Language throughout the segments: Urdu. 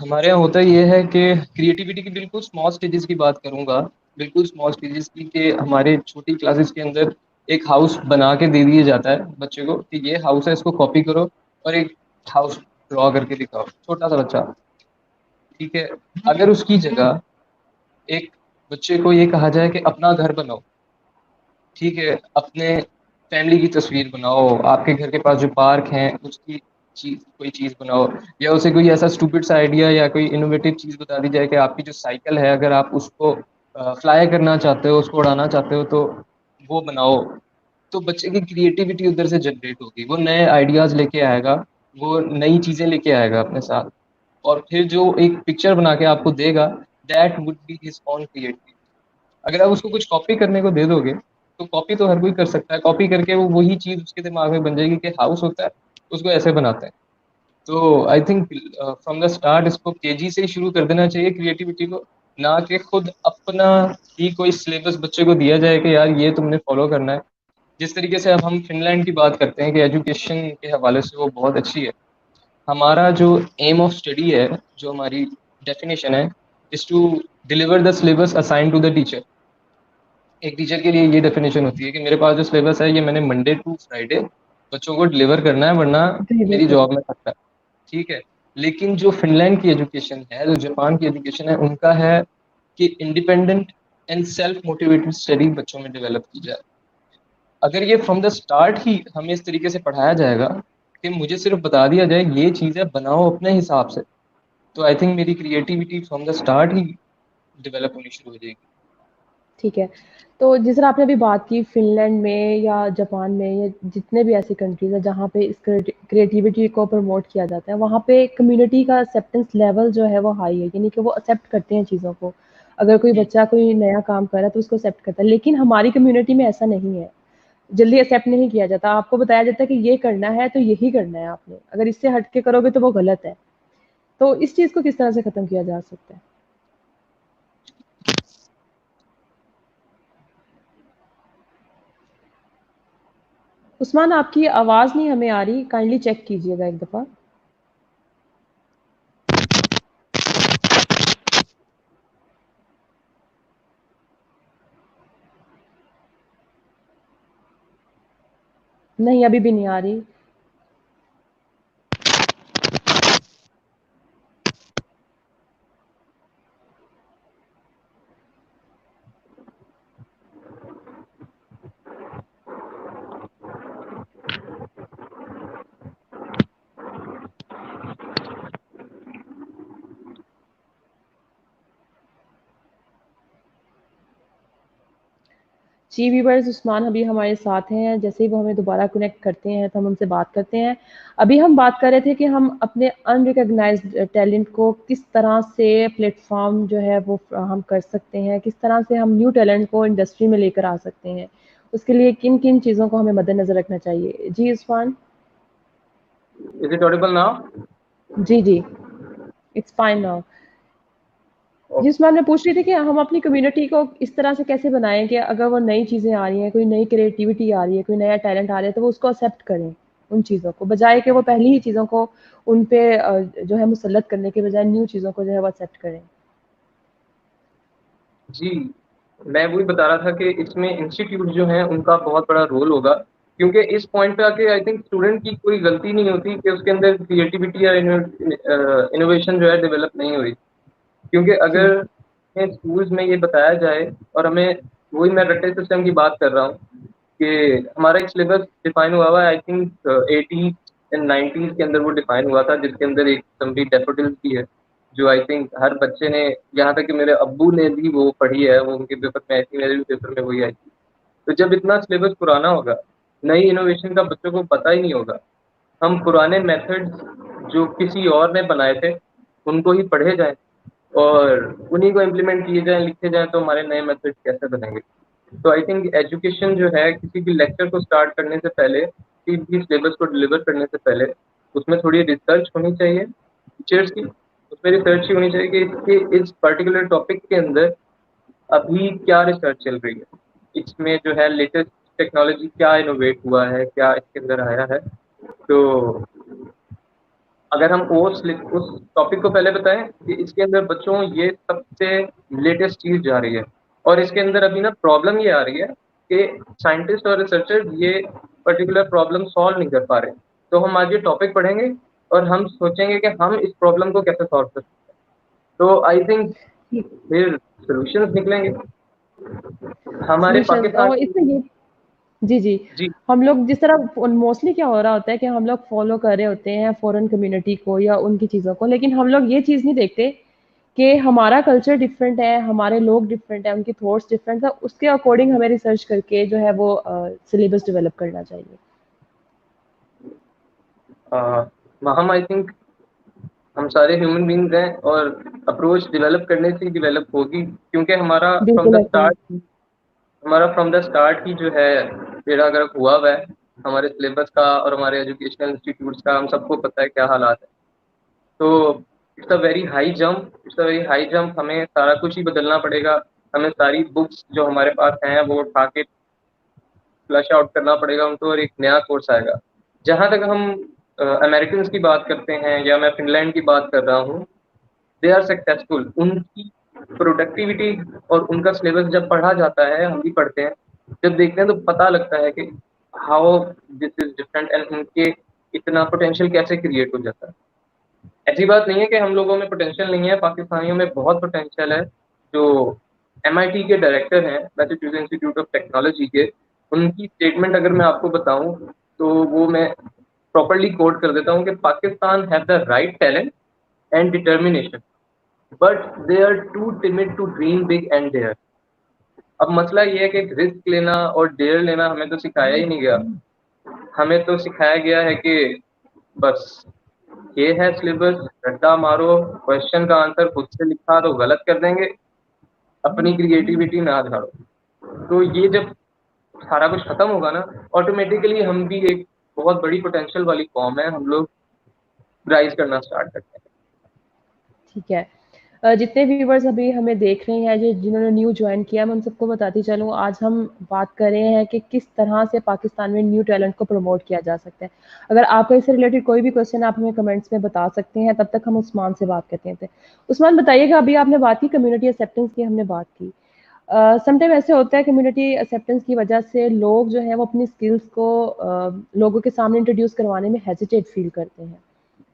ہمارے یہاں ہوتا یہ ہے کہ کریٹیوٹی کی بالکل اسمال اسٹیجز کی بات کروں گا، بالکل اسمال اسٹیجز کی، کہ ہمارے چھوٹی کلاسز کے اندر ایک ہاؤس بنا کے دے دیا جاتا ہے بچے کو کہ یہ ہاؤس ہے، اس کو کاپی کرو اور ایک ہاؤس ڈرا کر کے دکھاؤ، چھوٹا سا بچہ، ٹھیک ہے. اگر اس کی جگہ ایک بچے کو یہ کہا جائے کہ اپنا گھر بناؤ، ٹھیک ہے، اپنے فیملی کی تصویر بناؤ، آپ کے گھر کے پاس جو پارک ہیں اس کی کوئی چیز بناؤ، یا اسے کوئی ایسا اسٹوپڈ سا آئیڈیا یا کوئی انوویٹو چیز بتا دی جائے کہ آپ کی جو سائیکل ہے اگر آپ اس کو فلائی کرنا چاہتے ہو، اس کو اڑانا چاہتے ہو تو وہ بناؤ، تو بچے کی کریٹیوٹی ادھر سے جنریٹ ہوگی، وہ نئے آئیڈیاز لے کے آئے گا، وہ نئی چیزیں لے کے آئے گا اپنے ساتھ، اور پھر جو ایک پکچر بنا کے آپ کو دے گا that would be his own creativity. اگر آپ اس کو کچھ کاپی کرنے کو دے دو گے تو کاپی تو ہر کوئی کر سکتا ہے، کاپی کر کے وہ وہی چیز اس کے دماغ میں بن جائے گی کہ ہاؤس ہوتا ہے اس کو ایسے بناتے ہیں. تو I think from the start اس کو کے جی سے ہی شروع کر دینا چاہیے کریٹیوٹی کو، نہ کہ خود اپنا ہی کوئی سلیبس بچے کو دیا جائے کہ یار یہ تم نے فالو کرنا ہے. جس طریقے سے اب ہم فن لینڈ کی بات کرتے ہیں کہ ایجوکیشن کے حوالے سے وہ بہت اچھی ہے، ہمارا جو ایم آف اسٹڈی ہے، جو ہماری ڈیفینیشن ہے is to deliver the syllabus assigned to the teacher. ایک ٹیچر کے لیے یہ ڈیفینیشن ہوتی ہے کہ میرے پاس جو سلیبس ہے یہ میں نے منڈے ٹو فرائیڈے بچوں کو ڈلیور کرنا ہے، ورنہ ڈلیور میری کر. جاب میں سکتا ہے، ٹھیک ہے. لیکن جو فن لینڈ کی ایجوکیشن ہے، جو جاپان کی ایجوکیشن ہے، ان کا ہے کہ independent and self motivated study بچوں میں ڈیولپ کی جائے. اگر یہ فرام دا اسٹارٹ ہی ہمیں اس طریقے سے پڑھایا جائے گا کہ مجھے صرف بتا دیا جائے یہ چیزیں بناؤ اپنے حساب سے، تو آئی تھنک میری creativity from the start he develop ہونی شروع ہو جائے گی. ٹھیک ہے. تو جس طرح آپ نے ابھی بات کی فن لینڈ میں یا جاپان میں یا جتنے بھی ایسی کنٹریز ہیں جہاں پہ اس کریٹیوٹی کو پروموٹ کیا جاتا ہے، وہاں پہ کمیونٹی کا ایکسیپٹنس لیول جو ہے وہ ہائی ہے، یعنی کہ وہ ایکسیپٹ کرتے ہیں چیزوں کو. اگر کوئی ہوں. بچہ کوئی نیا کام کر رہا ہے تو اس کو ایکسیپٹ کرتا ہے، لیکن ہماری کمیونٹی میں ایسا نہیں ہے، جلدی ایکسیپٹ نہیں کیا جاتا. آپ کو بتایا جاتا ہے کہ یہ کرنا ہے تو یہی کرنا ہے آپ نے، اگر اس سے ہٹ کے کرو گے تو وہ غلط ہے. تو اس چیز کو کس طرح سے ختم کیا جا سکتا ہے؟ عثمان، آپ کی آواز نہیں ہمیں آ رہی، کائنڈلی چیک کیجیے گا ایک دفعہ. نہیں، ابھی بھی نہیں آ رہی. جی ویورز، عثمان ابھی ہمارے ساتھ ہیں، جیسے ہی وہ ہمیں دوبارہ کنیکٹ کرتے ہیں تو ہم ان سے بات کرتے ہیں. ابھی ہم بات کر رہے تھے کہ ہم اپنے ان ریکگنائزڈ ٹیلنٹ کو کس طرح سے پلیٹ فارم جو ہے وہ فراہم کر سکتے ہیں، کس طرح سے ہم نیو ٹیلنٹ کو انڈسٹری میں لے کر آ سکتے ہیں، اس کے لیے کن کن چیزوں کو ہمیں مد نظر رکھنا چاہیے. جی Usman. Is it audible now? جی جی، اٹس فائن ناؤ. جس میں میں پوچھ رہی تھی کہ ہم اپنی کمیونٹی کو اس طرح سے کیسے بنائیں کہ اگر وہ نئی چیزیں آ رہی ہیں، کوئی نئی کریٹیوٹی آ رہی ہے، کوئی نیا ٹیلنٹ آ رہا ہے، تو وہ اس کو ایکسیپٹ کریں ان چیزوں کو، بجائے کہ وہ پہلی ہی چیزوں کو ان پہ جو ہے مسلط کرنے کے بجائے نیو چیزوں کو جو ہے وہ ایکسیپٹ کریں. جی، میں وہی بتا رہا تھا کہ اس میں انسٹیٹیوٹ جو ہیں ان کا بہت بڑا رول ہوگا، کیونکہ اس پوائنٹ پہ آ کے آئی تھنک اسٹوڈنٹ کی کوئی غلطی نہیں ہوتی کہ اس کے اندر کریٹیوٹی یا انوویشن جو ہے ڈیولپ نہیں ہوئی. کیونکہ جی اگر اسکولس میں یہ بتایا جائے، اور ہمیں وہی میں رٹے سسٹم کی بات کر رہا ہوں کہ ہمارا ایک سلیبس ڈیفائن ہوا ہوا ہے، I think 80s and 90s کے اندر وہ ڈیفائن ہوا تھا، جس کے اندر ایک اسمبلی ڈیفوڈلز کی ہے جو آئی تھنک ہر بچے نے، یہاں تک کہ میرے ابو نے بھی وہ پڑھی ہے، وہ ان کے پیپر میں آئی تھی، میرے بھی پیپر میں وہی آئی تھی. تو جب اتنا سلیبس پرانا ہوگا، نئی انوویشن کا بچوں کو پتہ ہی نہیں ہوگا، ہم پرانے میتھڈ جو کسی اور نے بنائے تھے ان کو ہی پڑھے جائیں اور انہیں کو امپلیمنٹ کیے جائیں، لکھے جائیں، تو ہمارے نئے میتھڈ کیسے بنیں گے. تو آئی تھنک ایجوکیشن جو ہے کسی بھی لیکچر کو اسٹارٹ کرنے سے پہلے، کسی بھی سلیبس کو ڈلیور کرنے سے پہلے اس میں تھوڑی ریسرچ ہونی چاہیے ٹیچرس کی. اس میں ریسرچ ہی ہونی چاہیے کہ اس کے اس پرٹیکولر ٹاپک کے اندر ابھی کیا ریسرچ چل رہی ہے، اس میں جو ہے لیٹسٹ ٹیکنالوجی کیا انوویٹ ہوا ہے، کیا اس کے اندر آیا ہے. تو اگر ہم اس ٹاپک کو پہلے بتائیں کہ اس کے اندر بچوں یہ سب سے لیٹسٹ چیز جا رہی ہے، اور اس کے اندر ابھی نا پرابلم یہ آ رہی ہے کہ سائنٹسٹ اور ریسرچر یہ پرٹیکولر پرابلم سالو نہیں کر پا رہے، تو ہم آج یہ ٹاپک پڑھیں گے اور ہم سوچیں گے کہ ہم اس پرابلم کو کیسے سالو کر سکتے ہیں، تو آئی تھنک پھر سولوشنز نکلیں گے ہمارے سولوشنز پاکستان اور اس میں یہ جی جی جی ہم لوگ جس طرح موسٹلی کیا ہو رہا ہوتا ہے کہ ہم لوگ فالو کر رہے ہوتے ہیں فورن کمیونٹی کو یا ان کی چیزوں کو، لیکن ہم لوگ یہ چیز نہیں دیکھتے کہ ہمارا کلچر ڈفرینٹ ہے، ہمارے لوگ ڈفرینٹ ہیں، ان کی تھاٹس ڈفرینٹ ہے، اس کے اکارڈنگ ہمیں ریسرچ کر کے جو ہے وہ سلیبس ڈیولپ کرنا چاہیے. ہم آئی تھنک ہم سارے ہیومن بینگز ہیں اور اپروچ ڈیولپ کرنے سے ہی ڈیولپ ہوگی، کیونکہ ہمارا بالکل ایسے ہی. فرام دا اسٹارٹ ہی جو ہے بیڑا گرک ہوا ہے ہمارے سلیبس کا اور ہمارے ایجوکیشنل انسٹیٹیوٹس کا. ہم سب کو پتہ ہے کیا حالات ہے، تو it's a very high jump. ہمیں سارا کچھ ہی بدلنا پڑے گا، ہمیں ساری بکس جو ہمارے پاس ہیں وہ اٹھا کے فلش آؤٹ کرنا پڑے گا ان کو، اور ایک نیا کورس آئے گا. جہاں تک ہم امریکنس کی بات کرتے ہیں یا میں فن لینڈ کی بات کر رہا ہوں، دے آر سکسیزفل. ان کی پروڈکٹیوٹی اور ان کا سلیبس جب پڑھا جاتا ہے، ہم بھی پڑھتے ہیں، جب دیکھتے ہیں تو پتہ لگتا ہے کہ how this is different and ان کے اتنا پوٹینشیل کیسے کریٹ ہو جاتا ہے. ایسی بات نہیں ہے کہ ہم لوگوں میں پوٹینشیل نہیں ہے، پاکستانیوں میں بہت پوٹینشیل ہے. جو MIT کے ڈائریکٹر ہیں میساچوسیٹس انسٹیٹیوٹ آف ٹیکنالوجی کے، ان کی اسٹیٹمنٹ اگر میں آپ کو بتاؤں تو وہ میں پراپرلی کوٹ کر دیتا ہوں کہ Pakistan has the right talent and determination but they are too timid to dream big and dare. اب مسئلہ یہ ہے کہ رسک لینا اور ڈیئر لینا ہمیں تو سکھایا ہی نہیں گیا. ہمیں تو سکھایا گیا ہے کہ بس یہ ہے سلیبس، رٹا مارو، کوشچن کا آنسر خود سے لکھا تو غلط کر دیں گے، اپنی کریٹیوٹی نہ دکھاؤ. تو یہ جب سارا کچھ ختم ہوگا نا، آٹومیٹیکلی ہم بھی ایک بہت بڑی پوٹینشیل والی قوم ہے، ہم لوگ رائز کرنا اسٹارٹ کرتے ہیں. ٹھیک ہے. جتنے ویورز ابھی ہمیں دیکھ رہے ہیں جنہوں نے نیو جوائن کیا، میں ان سب کو بتاتی چلوں آج ہم بات کر رہے ہیں کہ کس طرح سے پاکستان میں نیو ٹیلنٹ کو پروموٹ کیا جا سکتا ہے. اگر آپ کو اس سے ریلیٹڈ کوئی بھی کوشچن آپ ہمیں کمنٹس میں بتا سکتے ہیں، تب تک ہم عثمان سے بات کرتے ہیں. عثمان بتائیے گا، ابھی آپ نے بات کی کمیونٹی ایکسیپٹنس کی، ہم نے بات کی سم ٹائم ایسے ہوتا ہے کمیونٹی ایکسیپٹنس کی وجہ سے لوگ جو ہیں وہ اپنی اسکلس کو لوگوں کے سامنے انٹروڈیوس کروانے میں ہیزیٹیٹ فیل کرتے ہیں،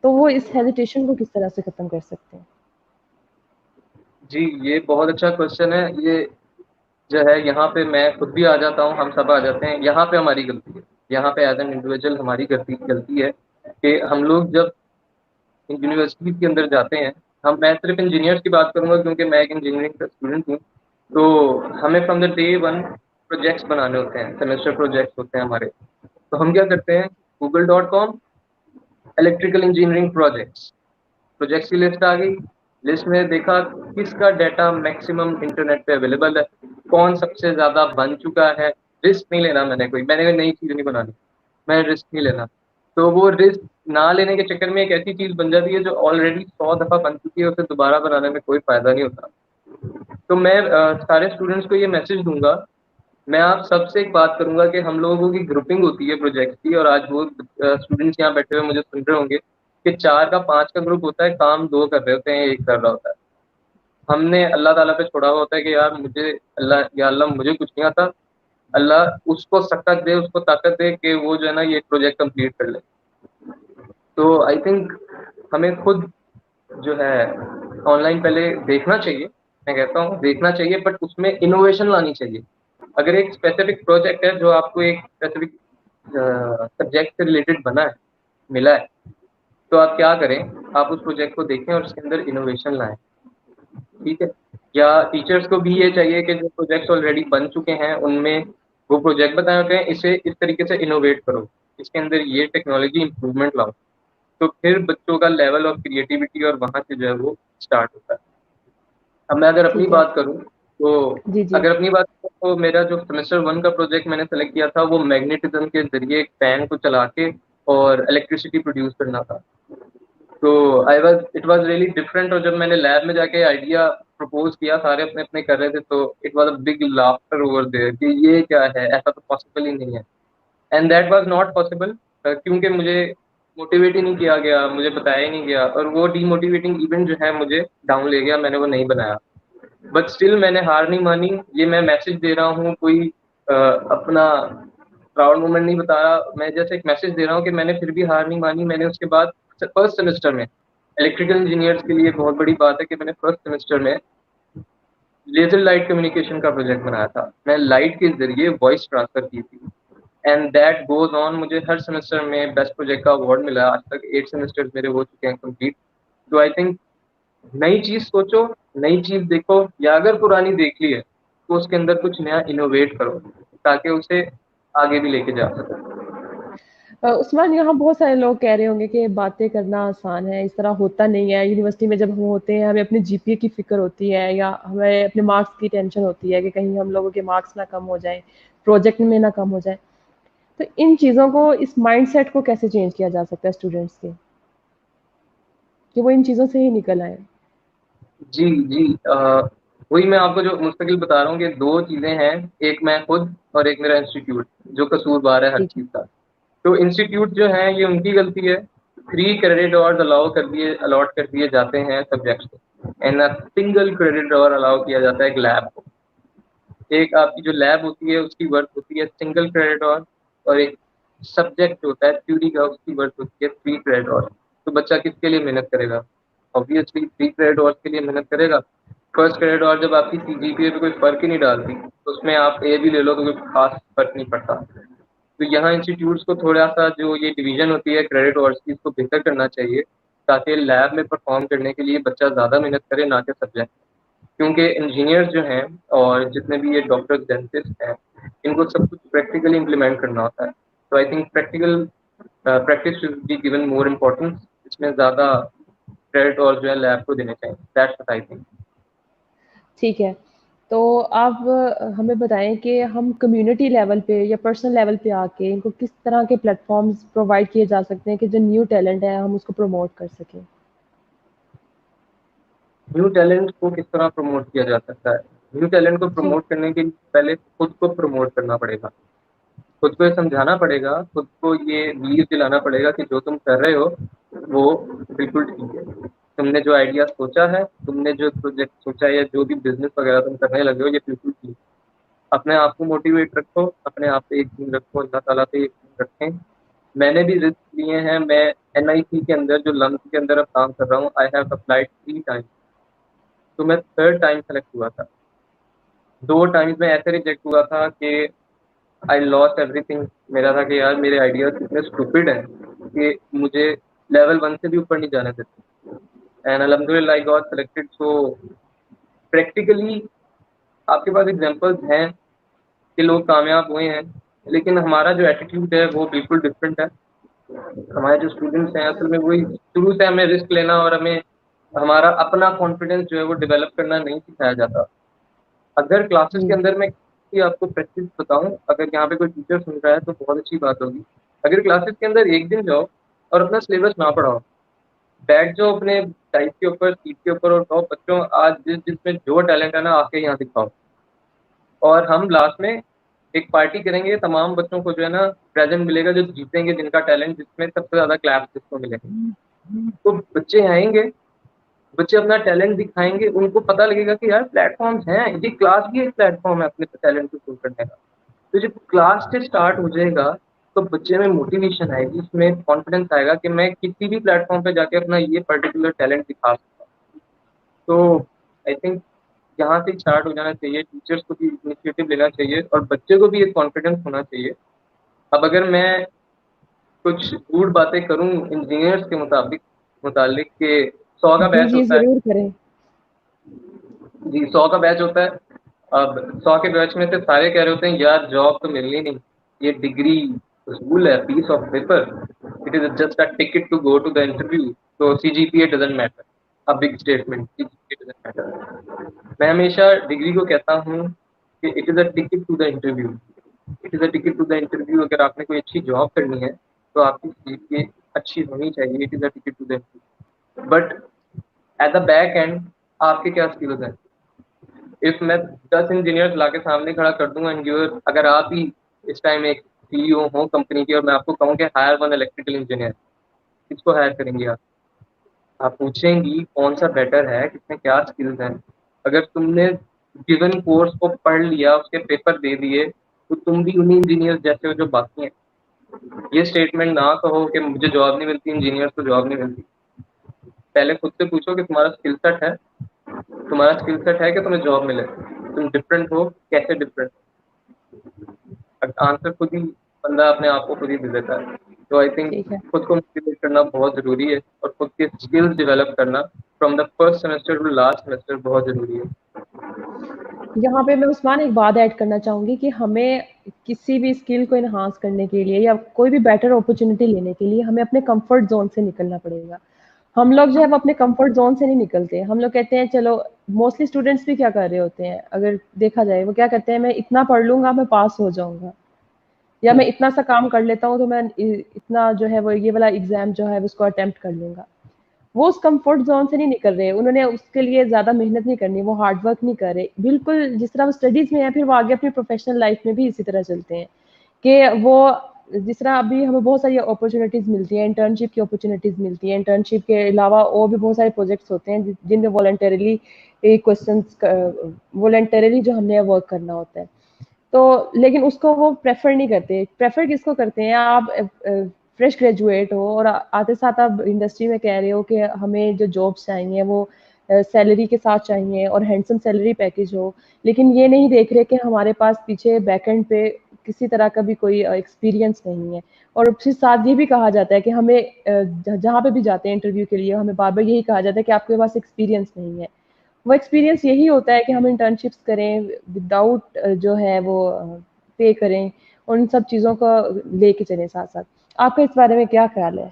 تو وہ اس ہیزیٹیشن کو کس طرح سے ختم کر سکتے ہیں؟ جی یہ بہت اچھا کوشچن ہے. یہ جو ہے یہاں پہ میں خود بھی آ جاتا ہوں، ہم سب آ جاتے ہیں. یہاں پہ ہماری غلطی ہے، یہاں پہ ایز این انڈیویجول ہماری غلطی ہے کہ ہم لوگ جب یونیورسٹی کے اندر جاتے ہیں، میں صرف انجینئرس کی بات کروں گا کیونکہ میں ایک انجینئرنگ کا اسٹوڈنٹ ہوں، تو ہمیں from the day one projects بنانے ہوتے ہیں، سیمسٹر پروجیکٹس ہوتے ہیں ہمارے. تو ہم کیا کرتے ہیں، google.com الیکٹریکل انجینئرنگ پروجیکٹس کی لسٹ آ گئی. لسٹ میں دیکھا کس کا ڈیٹا میکسیمم انٹرنیٹ پہ اویلیبل ہے، کون سب سے زیادہ بن چکا ہے. رسک نہیں لینا، میں نے نئی چیز نہیں بنانی، میں رسک نہیں لینا. تو وہ رسک نہ لینے کے چکر میں ایک ایسی چیز بن جاتی ہے جو آلریڈی 100 دفعہ بن چکی ہے، اسے دوبارہ بنانے میں کوئی فائدہ نہیں ہوتا. تو میں سارے اسٹوڈنٹس کو یہ میسج دوں گا. میں آپ سب سے ایک بات کروں گا کہ ہم لوگوں کی گروپنگ ہوتی ہے پروجیکٹ کی، اور آج وہ اسٹوڈنٹس یہاں بیٹھے ہوئے مجھے سن رہے ہوں گے کہ 4 کا 5 کا گروپ ہوتا ہے، کام 2 کر رہے ہوتے ہیں، 1 کر رہا ہوتا ہے. ہم نے اللہ تعالیٰ پہ چھوڑا ہوا ہوتا ہے کہ یا اللہ مجھے کچھ نہیں آتا، اللہ اس کو سکت دے، اس کو طاقت دے کہ وہ جو ہے نا یہ پروجیکٹ کمپلیٹ کر لے. تو آئی تھنک ہمیں خود جو ہے آن لائن پہلے دیکھنا چاہیے. میں کہتا ہوں دیکھنا چاہیے، بٹ اس میں انوویشن لانی چاہیے. اگر ایک اسپیسیفک پروجیکٹ ہے جو آپ کو ایک اسپیسیفک سبجیکٹ سے ریلیٹڈ بنا ہے، ملا ہے، تو آپ کیا کریں، آپ اس پروجیکٹ کو دیکھیں اور اس کے اندر انوویشن لائیں. ٹھیک ہے. یا ٹیچرس کو بھی یہ چاہیے کہ جو پروجیکٹس آلریڈی بن چکے ہیں ان میں وہ پروجیکٹ بتائے ہوتے ہیں، اسے اس طریقے سے انوویٹ کرو، اس کے اندر یہ ٹیکنالوجی امپروومنٹ لاؤ. تو پھر بچوں کا لیول آف کریٹیوٹی اور وہاں سے جو ہے وہ اسٹارٹ ہوتا ہے. اب میں اگر اپنی ٹھیک ہے. بات کروں تو جی جی میرا جو سیمسٹر 1 کا پروجیکٹ میں نے سلیکٹ کیا تھا وہ میگنیٹزم کے ذریعے ایک فین کو چلا کے اور الیکٹریسٹی پروڈیوس کرنا تھا. تو اٹ واز ریئلی ڈفرینٹ. اور جب میں نے لیب میں جا کے آئیڈیا پرپوز کیا، سارے اپنے اپنے کر رہے تھے، تو it was a big laughter over there کہ یہ کیا ہے، ایسا تو پاسبل ہی نہیں ہے. And that was not possible کیونکہ مجھے موٹیویٹ ہی نہیں کیا گیا, مجھے بتایا ہی نہیں گیا, اور وہ ڈی موٹیویٹنگ ایونٹ جو ہے مجھے ڈاؤن لے گیا, میں نے وہ نہیں بنایا. بٹ اسٹل میں نے ہار نہیں مانی. یہ میں میسج دے رہا ہوں, کوئی اپنا پراؤڈ مومنٹ نہیں بتا رہا, میں جیسے ایک میسج دے رہا ہوں کہ میں نے پھر بھی ہار نہیں مانی. میں نے اس کے بعد فرسٹ سیمسٹر میں, الیکٹریکل انجینئرس کے لیے بہت بڑی بات ہے کہ میں نے فرسٹ سیمسٹر میں لیزر لائٹ کمیونیکیشن کا پروجیکٹ بنایا تھا. میں لائٹ کے ذریعے وائس ٹرانسفر کی تھی, اینڈ دیٹ گوز آن. مجھے ہر سیمسٹر میں بیسٹ پروجیکٹ کا اوارڈ ملا. آج تک 8 سیمسٹر میرے ہو چکے ہیں کمپلیٹ. تو آئی تھنک نئی چیز سوچو, نئی چیز دیکھو, یا اگر پرانی دیکھ لی ہے تو اس کے اندر کچھ نیا انوویٹ کرو تاکہ اسے آگے بھی لے کے جا سکو. عثمان یہاں بہت سارے لوگ کہہ رہے ہوں گے کہ باتیں کرنا آسان ہے, اس طرح ہوتا نہیں ہے. یونیورسٹی میں جب ہم ہوتے ہیں ہمیں اپنے جی پی اے کی فکر ہوتی ہے, یا ہمیں اپنے مارکس کی ٹینشن ہوتی ہے کہ کہیں ہم لوگوں کے مارکس نہ کم ہو جائیں, پروجیکٹ میں نہ کم ہو جائیں. تو ان چیزوں کو, اس مائنڈ سیٹ کو کیسے چینج کیا جا سکتا ہے اسٹوڈینٹس کے, کہ وہ ان چیزوں سے ہی نکل آئے؟ جی جی, وہی میں آپ کو جو مستقل بتا رہا ہوں کہ دو چیزیں ہیں, ایک میں خود اور ایک میرا انسٹیٹیوٹ جو قصوروار ہے ہر ٹھیک ہے. چیز کا. تو انسٹیٹیوٹ جو ہے یہ ان کی غلطی ہے. 3 کریڈٹ آورز الاٹ کر دیے جاتے ہیں سبجیکٹس کو, اینڈ سنگل کریڈٹ آور الاؤ کیا جاتا ہے ایک لیب کو. ایک آپ کی جو لیب ہوتی ہے اس کی ورتھ ہوتی ہے سنگل کریڈٹ اور ایک سبجیکٹ ہوتا ہے تھیوری کا, اس کی ورتھ ہوتی ہے 3 کریڈٹ اور. تو بچہ کس کے لیے محنت کرے گا؟ obviously 3 کریڈٹ اور کے لیے محنت کرے گا. فرسٹ کریڈٹ اور جب آپ کی سی جی پی اے پہ کوئی فرق ہی نہیں ڈالتی تو اس میں آپ اے بھی لے لو تو کوئی خاص فرق نہیں پڑتا. تو یہاں انسٹیٹیوٹس کو تھوڑا سا جو یہ ڈویژن ہوتی ہے کریڈٹ اور کی, اس کو بہتر کرنا چاہیے تاکہ لیب میں پرفارم کرنے کے لیے بچہ زیادہ محنت کرے, نہ کہ سبجیکٹ. کیونکہ انجینئر جو ہیں اور جتنے بھی یہ ڈاکٹر ڈینٹسٹ ہیں ان کو سب کچھ پریکٹیکلی امپلیمنٹ کرنا ہوتا ہے. تو I think practice should be given more importance. اس میں زیادہ کریڈٹ اور جو ہے لیب کو دینے چاہیے. That's what I think. ٹھیک ہے, تو آپ ہمیں بتائیں کہ ہم کمیونٹی لیول پہ یا پرسنل لیول پہ آ کے ان کو کس طرح کے پلیٹ فارمز پرووائڈ کیے جا سکتے ہیں کہ جو نیو ٹیلنٹ ہے ہم اس کو پروموٹ کر سکیں. نیو ٹیلنٹ کو کس طرح پروموٹ کیا جا سکتا ہے؟ نیو ٹیلنٹ کو پروموٹ کرنے کے لیے پہلے خود کو پروموٹ کرنا پڑے گا. خود کو یہ سمجھانا پڑے گا, خود کو یہ بلیو دلانا پڑے گا کہ جو تم کر رہے ہو وہ بالکل ٹھیک ہے. تم نے جو آئیڈیا سوچا ہے, تم نے جو پروجیکٹ سوچا ہے, یا جو بھی بزنس وغیرہ تم کرنے لگے ہو, یہ بالکل ٹھیک ہے. اپنے آپ کو موٹیویٹ رکھو, اپنے آپ پہ یقین رکھو, اللہ تعالیٰ پہ یقین رکھیں. میں نے بھی رسک لیے ہیں. میں این آئی سی کے اندر جو لمس کے اندر اب کام کر رہا ہوں, آئی ہیو اپلائڈ 3 ٹائمس. تو میں 3rd ٹائم سلیکٹ ہوا تھا. 2 ٹائمس میں ایسے ریجیکٹ ہوا تھا کہ آئی لاس ایوری تھنگ. میرا تھا کہ یار میرے آئیڈیاز اتنے اسٹوپڈ ہیں کہ مجھے لیول 1 سے بھی اوپر نہیں جانے دیتے. اینڈ الحمد للہ I got selected. So practically آپ کے پاس ایگزامپلس ہیں کہ لوگ کامیاب ہوئے ہیں, لیکن ہمارا جو ایٹیٹیوڈ ہے وہ بالکل ڈفرینٹ ہے. ہمارے جو اسٹوڈنٹس ہیں اصل میں وہی شروع سے ہمیں رسک لینا اور ہمیں ہمارا اپنا کانفیڈینس جو ہے وہ ڈیولپ کرنا نہیں سکھایا جاتا. اگر کلاسز جی کے اندر میں آپ کو پریکٹس بتاؤں, اگر یہاں پہ کوئی ٹیچر سن رہا ہے تو بہت اچھی بات ہوگی. اگر کلاسز کے اندر ایک دن جاؤ اور اپنا سلیبس نہ پڑھاؤ, بیٹھ جاؤ اپنے ٹائپ کے اوپر, سیٹ کے اوپر, اور کہو بچوں آج جس میں جو ٹیلنٹ ہے نا آ کے یہاں دکھاؤ. اور ہم لاسٹ میں ایک پارٹی کریں گے, تمام بچوں کو جو ہے نا پریزنٹ ملے گا جو جیتیں گے, جن کا ٹیلنٹ جس میں سب سے زیادہ کلیپس جس کو ملے گا. تو بچے آئیں گے, بچے اپنا ٹیلنٹ دکھائیں گے, ان کو پتہ لگے گا کہ یار پلیٹ فارمس ہیں, یہ کلاس بھی ایک پلیٹ فارم ہے اپنے ٹیلنٹ کو شو کرنے کا. تو جب کلاس سے اسٹارٹ ہو جائے گا تو بچے میں موٹیویشن آئے گی, اس میں کانفیڈینس آئے گا کہ میں کسی بھی پلیٹ فارم پہ جا کے اپنا یہ پرٹیکولر ٹیلنٹ دکھا سکتا ہوں. تو آئی تھنک یہاں سے اسٹارٹ ہو جانا چاہیے. ٹیچرس کو بھی انیشیٹو لینا چاہیے اور بچے کو بھی ایک کانفیڈینس ہونا چاہیے. اب اگر میں کچھ گڈ باتیں کروں انجینئرس کے متعلق کہ 100 کا جی بیچ جی ہوتا ہے. ضرور کریں. جی 100 کا بیچ ہوتا ہے. اب 100 کے بیچ میں سے سارے کہہ رہے ہوتے ہیں یار جاب تو ملنی نہیں, یہ ڈگری اسکول ہے, piece of paper, it is just a ticket to go to the interview, تو C G P A doesn't matter. A big statement, C G P A doesn't matter. میں ہمیشہ ڈگری کو کہتا ہوں کہ it is a ticket to the interview. It is a ticket to the interview. اگر آپ نے کوئی اچھی جاب کرنی ہے تو آپ کی سی جی پی اے اچھی ہونی چاہیے. It is a ticket to the interview. But at the back end آپ کے کیا اسکلز ہیں؟ اف میں 10 انجینئر لا کے سامنے کھڑا کر دوں اینڈ اگر آپ ہی اس ٹائم ایک سی ای او ہوں کمپنی کی, اور میں آپ کو کہوں کہ ہائر 1 الیکٹریکل انجینئر, کس کو ہائر کریں گے آپ پوچھیں گی کون سا بیٹر ہے، کس میں کیا اسکلز ہیں. اگر تم نے گیون کورس کو پڑھ لیا، اس کے پیپر دے دیے، تو تم بھی انہیں انجینئر جیسے ہو جو باقی ہیں. یہ اسٹیٹمنٹ نہ کہو کہ مجھے جاب نہیں ملتی، انجینئر کو جاب نہیں ملتی. پہلے خود سے پوچھو کہ تمہارا اسکل سیٹ ہے کہ تمہیں جاب ملے. تم ڈفرینٹ ہو، کیسے ڈفرینٹ؟ آنسر خود ہی بندہ اپنے آپ کو خود ہی دے دیتا ہے. تو آئی تھنک ٹھیک ہے. خود کو موٹیویٹ کرنا بہت ضروری ہے، اور خود کے اسکلز ڈیولپ کرنا from the first semester to last semester بہت ضروری ہے. یہاں پہ میں عثمان ایک بات ایڈ کرنا چاہوں گی کہ ہمیں کسی بھی اسکل کو انہانس کرنے کے لیے یا کوئی بھی بیٹر اپرچونٹی لینے کے لیے ہمیں اپنے کمفرٹ زون سے نکلنا پڑے گا. ہم لوگ جو ہے وہ اپنے کمفرٹ زون سے نہیں نکلتے. ہم لوگ کہتے ہیں چلو، موسٹلی اسٹوڈینٹس بھی کیا کر رہے ہوتے ہیں اگر دیکھا جائے، وہ کیا کہتے ہیں میں اتنا پڑھ لوں گا میں پاس ہو جاؤں گا، یا میں اتنا سا کام کر لیتا ہوں تو میں اتنا جو ہے وہ یہ والا ایگزام جو ہے اس کو اٹیمپٹ کر لوں گا. وہ اس کمفرٹ زون سے نہیں نکل رہے، انہوں نے اس کے لیے زیادہ محنت نہیں کرنی، وہ ہارڈ ورک نہیں کر رہے. بالکل جس طرح وہ اسٹڈیز میں ہیں پھر وہ آگے اپنی پروفیشنل لائف میں بھی اسی طرح چلتے ہیں کہ وہ جس طرح ابھی ہمیں بہت ساری اپرچونیٹیز ملتی ہیں، انٹرنشپ کی اپرچونیٹیز ملتی ہیں. انٹرنشپ کے علاوہ اور بھی بہت سارے پروجیکٹس ہوتے ہیں جن میں والنٹریلی جو ہم نے ورک کرنا ہوتا ہے. تو لیکن اس کو وہ پریفر نہیں کرتے. پریفر کس کو کرتے ہیں؟ آپ فریش گریجویٹ ہو اور آتے ساتھ آپ انڈسٹری میں کہہ رہے ہو کہ ہمیں جو جابس چاہیے وہ سیلری کے ساتھ چاہیے اور ہینڈسم سیلری پیکیج ہو، لیکن یہ نہیں دیکھ رہے کہ ہمارے پاس پیچھے بیک اینڈ پہ کسی طرح کا بھی کوئی ایکسپیرینس نہیں ہے. اور پھر ساتھ یہ بھی کہا جاتا ہے کہ ہمیں جہاں پہ بھی جاتے ہیں انٹرویو کے لیے ہمیں بار بار یہی کہا جاتا ہے کہ آپ کے پاس ایکسپیرینس نہیں ہے. وہ ایکسپیرینس یہی ہوتا ہے کہ ہم انٹرنشپس کریں وداؤٹ جو ہے وہ پے کریں، ان سب چیزوں کو لے کے چلیں ساتھ ساتھ. آپ کا اس بارے میں کیا خیال ہے؟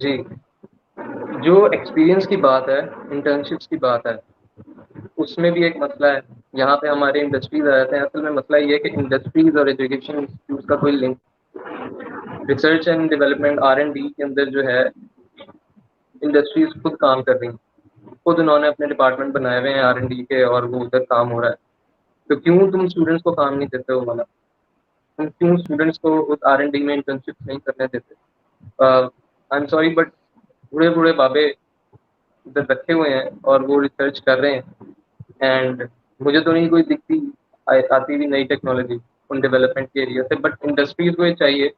جی، جو ایکسپیرینس کی بات ہے، انٹرنشپس کی بات ہے، اس میں بھی ایک مسئلہ ہے. یہاں پہ ہمارے انڈسٹریز آ جاتے ہیں. اصل میں مسئلہ یہ ہے کہ انڈسٹریز اور ایجوکیشن انسٹیٹیوٹ کا کوئی link. Research and development R&D کے اندر جو ہے انڈسٹریز خود کام کر رہی ہیں، خود انہوں نے اپنے ڈپارٹمنٹ بنائے ہوئے ہیں R&D کے، اور وہ ادھر کام ہو رہا ہے. تو کیوں تم اسٹوڈنٹس کو کام نہیں دیتے ہو؟ والا تم کیوں اسٹوڈنٹس کو R&D میں انٹرنشپ نہیں کرنے دیتے؟ آئی ایم سوری بٹ بوڑھے بوڑھے بابے ادھر رکھے ہوئے ہیں اور وہ ریسرچ کر رہے ہیں. اینڈ مجھے تو نہیں کوئی دکھتی آتی ہوئی نئی ٹیکنالوجی ان ڈیولپمنٹ کے ایریا سے، بٹ انڈسٹریز کو یہ چاہیے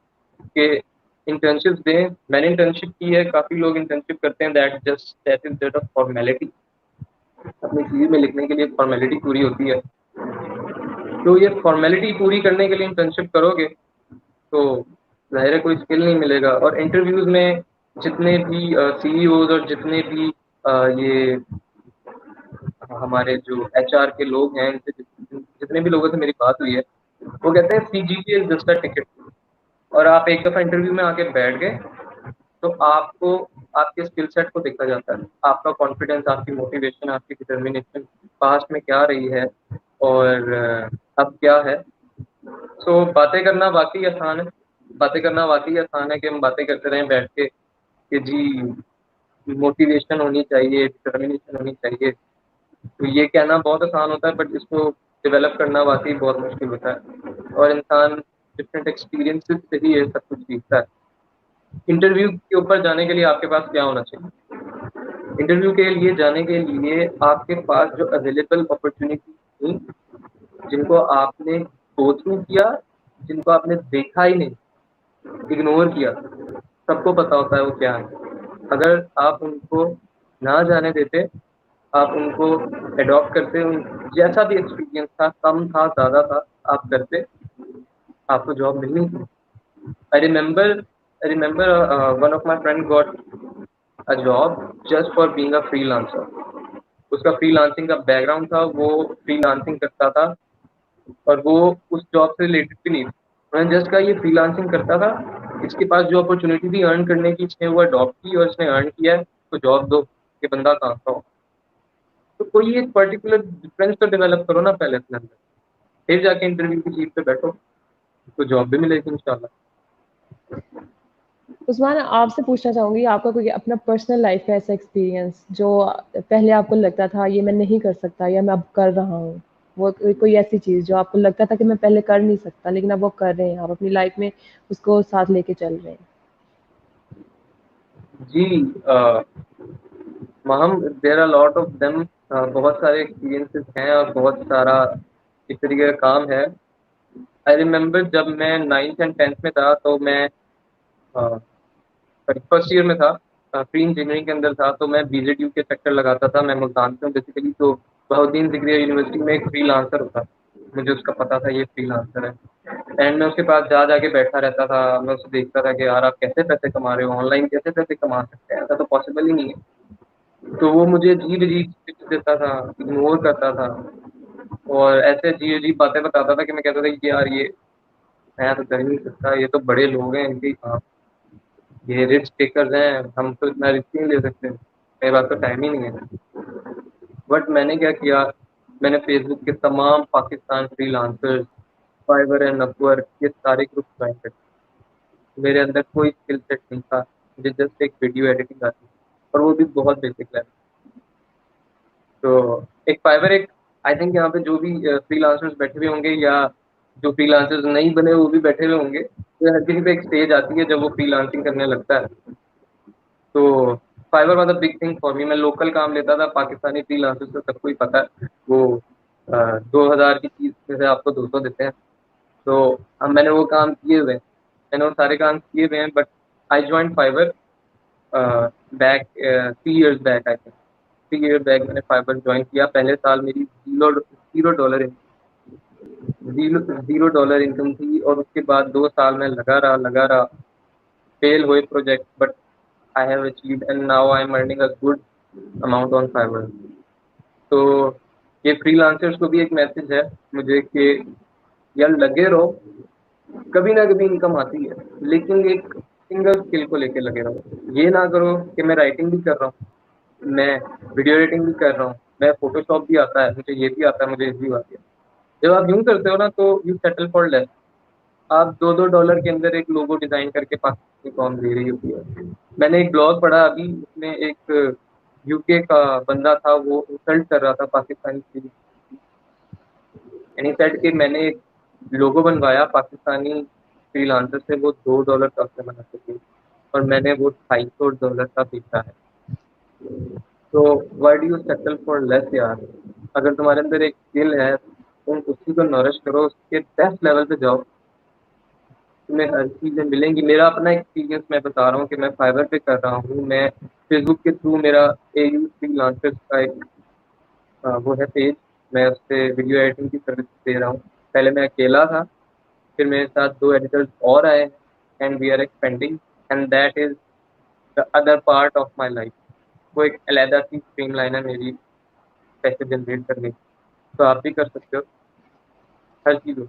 کہ انٹرنشپ دیں. میں نے انٹرنشپ کی ہے، کافی لوگ انٹرنشپ کرتے ہیں. That is formality. اپنی سی وی میں لکھنے کے لیے فارمیلٹی پوری ہوتی ہے. تو یہ فارمیلٹی پوری کرنے کے لیے انٹرنشپ کرو گے تو ظاہر ہے کوئی اسکل نہیں ملے گا. اور انٹرویوز میں جتنے بھی CEOs اور جتنے بھی یہ ہمارے جو HR کے لوگ ہیں، جتنے بھی لوگوں سے میری بات ہوئی ہے، وہ کہتے ہیں CGPA is just a ticket. اور آپ ایک دفعہ انٹرویو میں آ کے بیٹھ گئے تو آپ کو آپ کے اسکل سیٹ کو دیکھا جاتا ہے. آپ کا کانفیڈینس، آپ کی موٹیویشن، آپ کی ڈٹرمنیشن پاسٹ میں کیا رہی ہے اور اب کیا ہے. سو باتیں کرنا واقعی آسان ہے. کہ ہم باتیں کرتے رہیں بیٹھ کے کہ جی موٹیویشن ہونی چاہیے، ڈٹرمنیشن ہونی چاہیے. تو یہ کہنا بہت آسان ہوتا ہے، بٹ اس کو ڈیولپ کرنا واقعی بہت مشکل ہوتا ہے. اور انسان ڈفرینٹ ایکسپیرینس سے ہی یہ سب کچھ سیکھتا ہے. انٹرویو کے اوپر جانے کے لیے آپ کے پاس کیا ہونا چاہیے؟ انٹرویو کے لیے جانے کے لیے آپ کے پاس جو اویلیبل اپرچونیٹی تھیں، جن کو آپ نے گو تھرو کیا، جن کو آپ نے دیکھا ہی نہیں، اگنور کیا، سب کو پتا ہوتا ہے وہ کیا ہے. اگر آپ ان کو نہ جانے دیتے، آپ ان کو اڈاپٹ کرتے، جیسا بھی ایکسپیرینس تھا، کم تھا زیادہ تھا، آپ کرتے، آپ کو جاب ملنی تھی. I remember one of my friend got a job just for being a freelancer. اس کا فری لانسنگ کا بیک گراؤنڈ تھا، وہ فری لانسنگ کرتا تھا اور وہ اس جاب سے ریلیٹڈ بھی نہیں. میں نے جسٹ کہا یہ فری لانسنگ کرتا تھا، اس کے پاس جو اپرچونیٹی تھی ارن کرنے کی، اس نے وہ اڈاپٹ کی اور اس نے ارن کیا ہے، تو جاب دو کہ بندہ کہاں کا ہو. تو کوئی ایک پرٹیکولر ڈفرینس تو ڈیولپ کرو نا پہلے اپنے اندر، پھر جا کے انٹرویو کی سیٹ پہ بیٹھو تو جاب بھی ملے گی انشاءاللہ. عثمان، آپ سے پوچھنا چاہوں گی آپ کا کوئی اپنا پرسنل لائف کا ایسا ایکسپیرینس جو پہلے آپ کو لگتا تھا یہ میں نہیں کر سکتا یا میں اب کر رہا ہوں، وہ کوئی ایسی چیز جو آپ کو لگتا تھا کہ میں پہلے کر نہیں سکتا لیکن اب وہ کر رہے ہیں، آپ اپنی لائف میں اس کو ساتھ لے کے چل رہے ہیں. جی hmm there are lot of them, بہت سارے ایکسپیرینسز ہیں اور بہت سارا اس طریقے کا کام ہے. آئی ریمبر جب میں 9th and 10th میں تھا تو میں فرسٹ ایئر میں تھا، پری انجینئرنگ کے اندر تھا، تو میں بی زیڈ یو کے چکر لگاتا تھا. میں ملتان سے ہوں بیسیکلی، تو بہاؤدین ڈگری یونیورسٹی میں ایک فری لانسر ہوتا، مجھے اس کا پتا تھا یہ فری لانسر ہے. اینڈ میں اس کے پاس جا کے بیٹھا رہتا تھا. میں اسے دیکھتا تھا کہ یار آپ کیسے پیسے کما رہے ہو، آن لائن کیسے پیسے کما سکتے ہیں، ایسا تو پاسبل ہی نہیں ہے. تو وہ مجھے عجیب عجیب ٹپس دیتا تھا، اگنور کرتا تھا اور ایسے عجیب عجیب باتیں بتاتا تھا کہ میں کہتا تھا کہ یار یہ میں تو کر ہی نہیں سکتا، یہ تو بڑے لوگ ہیں، ان کی کام، یہ رسک ٹیکرز ہیں، ہم تو اتنا رسک نہیں لے سکتے، میرے پاس تو ٹائم ہی نہیں ہے. بٹ میں نے کیا کیا، میں نے فیس بک کے تمام Pakistan freelancer, Fiverr and Upwork, یہ سارے گروپ جوائن کر. میرے اندر کوئی اسکل سیٹ نہیں تھا، مجھے جسٹ ایک ویڈیو ایڈیٹنگ آتی اور وہ بھی بہت بیسک لیول. تو ایک فائبر، ایک آئی تھنک یہاں پہ جو بھی فری لانسرز بیٹھے ہوئے ہوں گے یا جو فری لانسرز نہیں بنے وہ بھی بیٹھے ہوئے ہوں گے، تو ہر کسی پہ ایک اسٹیج آتی ہے جب وہ فری لانسنگ کرنے لگتا ہے. تو fibre was a big thing for me. میں لوکل کام لیتا تھا، پاکستانی فری لانسرز کو سب کو ہی پتہ ہے وہ 2,000 کی چیز میں سے آپ کو 200 دیتے ہیں. تو اب میں نے وہ کام کیے ہوئے ہیں، میں نے وہ سارے کام کیے ہوئے ہیں. But I join fibre back 3 years back. I think 3 years back میں نے فائبر جوائن کیا. پہلے سال میری $0 $0 انکم تھی، اور اس کے بعد 2 سال میں لگا رہا فیل ہوئے project. But I have achieved and now I am earning a good amount on Fiverr. تو یہ فری لانسرز کو بھی ایک میسج ہے مجھے کہ یار لگے رہو، کبھی نہ کبھی انکم آتی ہے، لیکن ایک سنگل اسکل کو لے کے لگے رہو. یہ نہ کرو کہ میں رائٹنگ بھی کر رہا ہوں، میں ویڈیو ایڈیٹنگ بھی کر رہا ہوں، میں فوٹو شاپ بھی آتا ہے مجھے، یہ بھی آتا ہے مجھے، یہ بھی آتی ہے. جب آپ یوں کرتے ہو نا تو یو سیٹل فار لیس. آپ $2 کے اندر ایک لوگو ڈیزائن کر کے پاکستانی قوم دے رہی ہوتی ہے. میں نے ایک بلاگ پڑھا ابھی، اس میں ایک یو کے کا بندہ تھا، وہ انسلٹ کر رہا تھا پاکستانی فری، یعنی سیٹ کہ میں نے ایک لوگو بنوایا پاکستانی فری لانسر سے، وہ $2 کا سے بنا سکے اور میں نے وہ $250 کا بیچا ہے. تو why do you settle for less یار؟ اگر تمہارے اندر ایک اسکل ہے تم اسی کو نورش کرو، اس کے بیسٹ لیول پہ جاؤ، تمہیں ہر چیزیں ملیں گی. میرا اپنا ایکسپیرینس میں بتا رہا ہوں کہ میں فائبر پہ کر رہا ہوں. میں فیس بک کے تھرو میرا اے یو فری لانسر کا ایک وہ ہے پیج، میں اس پہ ویڈیو ایڈیٹنگ کی سروس دے رہا ہوں. پہلے میں اکیلا تھا، پھر میرے ساتھ 2 ایڈیٹرز اور آئے ہیں، and we are expanding, and that is the other part of my life. وہ ایک علیحدہ سی اسٹریم لائن ہے میری پیسے جنریٹ کرنے کی. تو آپ بھی کر سکتے ہو ہر چیز ہو.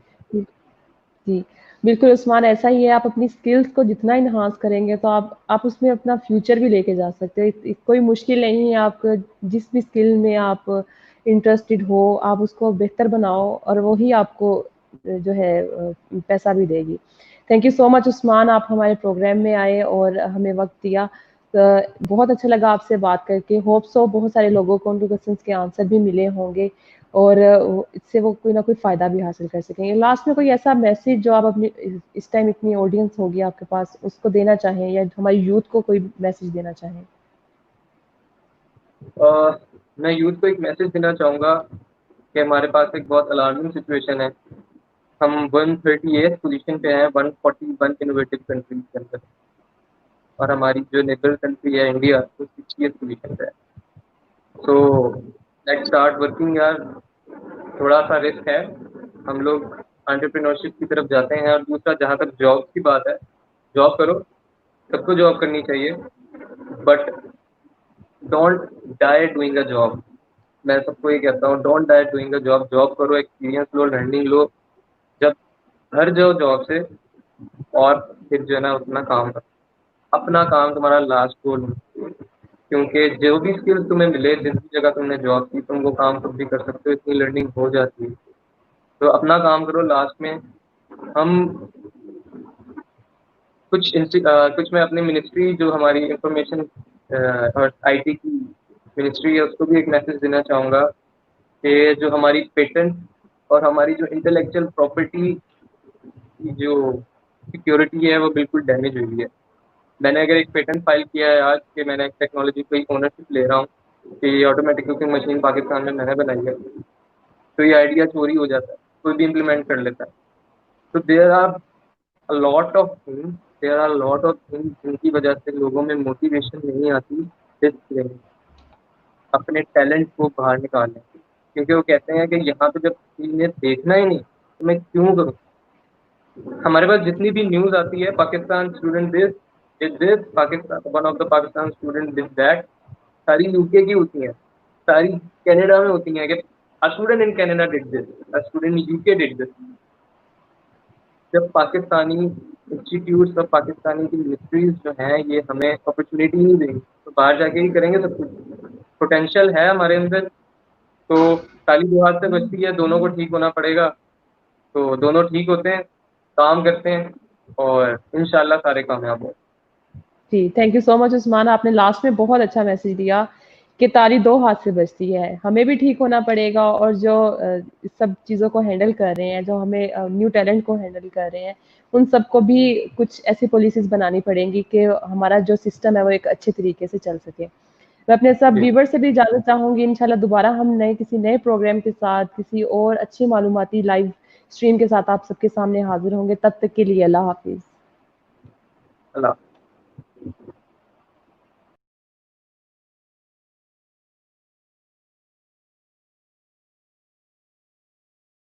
جی بالکل عثمان، ایسا ہی ہے. آپ اپنی اسکلس کو جتنا انہانس کریں گے تو آپ اس میں اپنا فیوچر بھی لے کے جا سکتے ہیں. کوئی مشکل نہیں ہے، آپ جس بھی اسکل میں آپ انٹرسٹڈ ہو آپ اس کو بہتر بناؤ اور وہی آپ کو جو ہے پیسہ بھی دے گی. تھینک یو سو مچ عثمان، آپ ہمارے پروگرام میں آئے اور ہمیں وقت دیا. بہت اچھا لگا آپ سے بات کر کے. ہوپ سو بہت سارے لوگوں کو ان کے کوشچنس کے آنسر بھی ملے ہوں گے اور اس سے وہ کوئی نہ کوئی فائدہ بھی حاصل کر سکیں گے. لاسٹ میں کوئی ایسا میسج جو آپ اپنی اس ٹائم اتنی آڈینس ہوگی آپ کے پاس اس کو دینا چاہیں، یا ہماری یوتھ کو کوئی میسج دینا چاہیں؟ میں یوتھ کو ایک میسج دینا چاہوں گا کہ ہمارے پاس ایک بہت الارمنگ سچویشن ہے. ہم 138 پوزیشن پہ ہیں 141 انوویٹو کنٹریز کے اندر، اور ہماری جو نیبر کنٹری ہے انڈیا وہ 60th پوزیشن پہ ہے. سو لیٹ اسٹارٹ ورکنگ یار. تھوڑا سا رسک ہے، ہم لوگ انٹرپرینورشپ کی طرف جاتے ہیں. اور دوسرا جہاں تک جاب کی بات ہے، جاب کرو، سب کو جاب کرنی چاہیے، but don't die doing a job. میں سب کو یہ کہتا ہوں don't die doing a job. Job کرو، ایکسپیرینس لو، لرننگ لو، جب گھر جاؤ جاب سے اور پھر جو ہے نا اپنا کام کرو. اپنا کام تمہارا لاسٹ گول ہے، کیونکہ جو بھی اسکل تمہیں ملے، جس بھی جگہ تم نے جاب کی، تم وہ کام خود بھی کر سکتے ہو، اتنی لرننگ ہو جاتی ہے. تو اپنا کام کرو. لاسٹ میں ہم کچھ میں اپنی منسٹری جو ہماری انفارمیشن اور آئی ٹی کی منسٹری ہے اس کو بھی ایک میسج دینا چاہوں گا کہ جو ہماری پیٹنٹ اور ہماری جو انٹلیکچوئل پراپرٹی کی جو سیکیورٹی ہے وہ بالکل ڈیمیج ہوئی ہے. میں نے اگر ایک پیٹنٹ فائل کیا ہے آج کہ میں نے ایک ٹیکنالوجی کو اونرشپ لے رہا ہوں کہ یہ آٹومیٹک کوکنگ مشین پاکستان میں نے بنائی ہے، تو یہ آئیڈیا چوری ہو جاتا ہے، کوئی بھی امپلیمنٹ کر لیتا ہے. تو there are lot of things جن کی وجہ سے لوگوں میں موٹیویشن نہیں آتی اپنے ٹیلنٹ کو باہر نکالنے کی، کیونکہ وہ کہتے ہیں کہ یہاں پہ جب کسی نے دیکھنا ہی نہیں تو میں کیوں کروں. ہمارے پاس جتنی بھی نیوز آتی ہے Pakistan student this Pakistan one of the Pakistan student this that, ساری یو کے کی ہوتی ہیں، ساری کینیڈا میں ہوتی ہیں کہ student in Canada did this, student U K did دس. جب پاکستانی انسٹیٹیوٹس اور پاکستانی کی منسٹریز جو ہیں یہ ہمیں اپرچونیٹی نہیں دیں گی تو باہر جا کے ہی کریں گے سب کچھ. پوٹینشیل ہے ہمارے اندر، تو تالی دو ہاتھ سے بچتی ہے، دونوں کو ٹھیک ہونا پڑے گا. تو دونوں ٹھیک ہوتے ہیں، کام کرتے ہیں اور انشاءاللہ سارے کامیاب ہوں. جی تھینک یو سو مچ عثمان، آپ نے لاسٹ میں بہت اچھا میسج دیا کہ تالی دو ہاتھ سے بجتی ہے، ہمیں بھی ٹھیک ہونا پڑے گا اور جو اس سب چیزوں کو ہینڈل کر رہے ہیں، جو ہمیں نیو ٹیلنٹ کو ہینڈل کر رہے ہیں، ان سب کو بھی کچھ ایسی پالیسیز بنانی پڑیں گی کہ ہمارا جو سسٹم ہے وہ ایک اچھے طریقے سے چل سکے. میں اپنے سب جی ویور سے بھی اجازت چاہوں گی، انشاءاللہ دوبارہ ہم کسی نئے پروگرام کے ساتھ کسی اور اچھی معلوماتی لائیو اسٹریم کے ساتھ آپ سب کے سامنے حاضر ہوں گے. تب تک کے لیے اللہ حافظ. اللہ